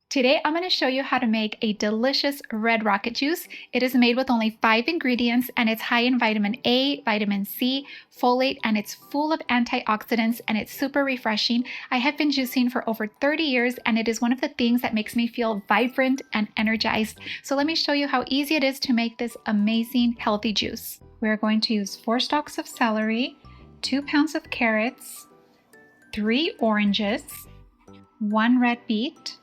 Today, I'm going to show you how to make a delicious red rocket juice. It is made with only 5 ingredients and it's high in vitamin A, vitamin C, folate, and it's full of antioxidants and it's super refreshing. I have been juicing for over 30 years and it is one of the things that makes me feel vibrant and energized. So let me show you how easy it is to make this amazing healthy juice. We're going to use 4 stalks of celery, 2 pounds of carrots, 3 oranges, 1 red beet,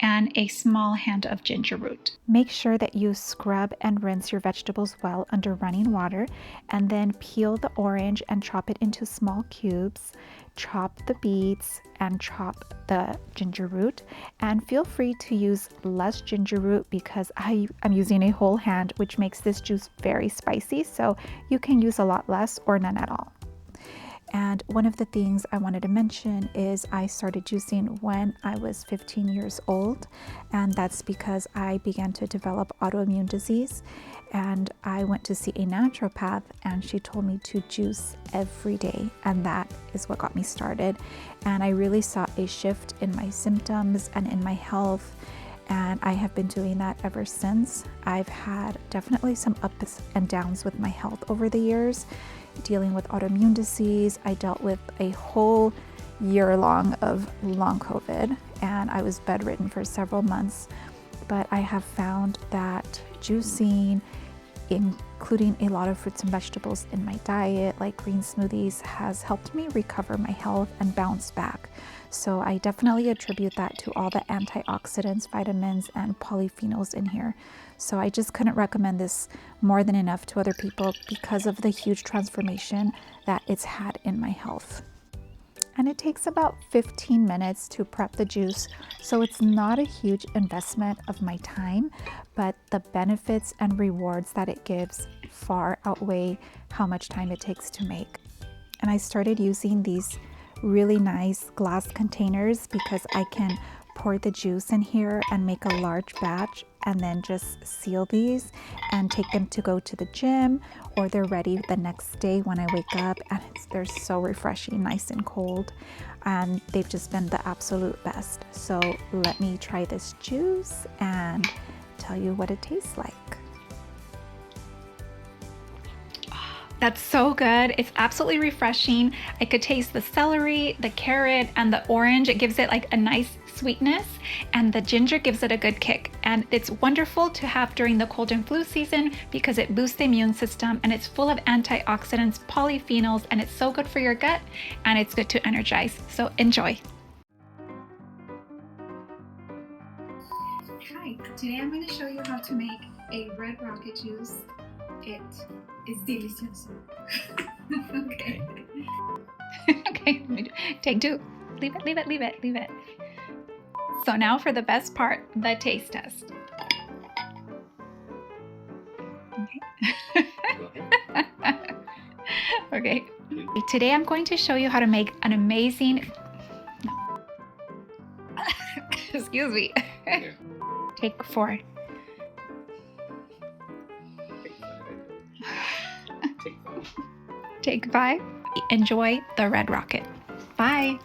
and a small hand of ginger root. Make sure that you scrub and rinse your vegetables well under running water, and then peel the orange and chop it into small cubes. Chop the beets and chop the ginger root, and feel free to use less ginger root because I'm using a whole hand, which makes this juice very spicy, so you can use a lot less or none at all. And one of the things I wanted to mention is I started juicing when I was 15 years old, and that's because I began to develop autoimmune disease, and I went to see a naturopath and she told me to juice every day, and that is what got me started. And I really saw a shift in my symptoms and in my health, and I have been doing that ever since. I've had definitely some ups and downs with my health over the years. Dealing with autoimmune disease, I dealt with a whole year long of long COVID, and I was bedridden for several months. But I have found that juicing, including a lot of fruits and vegetables in my diet, like green smoothies, has helped me recover my health and bounce back. So I definitely attribute that to all the antioxidants, vitamins, and polyphenols in here. So I just couldn't recommend this more than enough to other people because of the huge transformation that it's had in my health. And it takes about 15 minutes to prep the juice, so it's not a huge investment of my time, but the benefits and rewards that it gives far outweigh how much time it takes to make. And I started using these really nice glass containers because I can pour the juice in here and make a large batch and then just seal these and take them to go to the gym, or they're ready the next day when I wake up, and they're so refreshing, nice and cold, and they've just been the absolute best. So let me try this juice and tell you what it tastes like. That's so good. It's absolutely refreshing. I could taste the celery, the carrot, and the orange. It gives it like a nice sweetness, and the ginger gives it a good kick. And it's wonderful to have during the cold and flu season because it boosts the immune system, and it's full of antioxidants, polyphenols, and it's so good for your gut, and it's good to energize. So enjoy. Hi, today I'm going to show you how to make a red rocket juice. It is delicious. Okay. Okay, take 2. Leave it. So now for the best part, the taste test. Okay. Okay. Today I'm going to show you how to make an amazing... Excuse me. Take 4. Take 5. Enjoy the red rocket. Bye.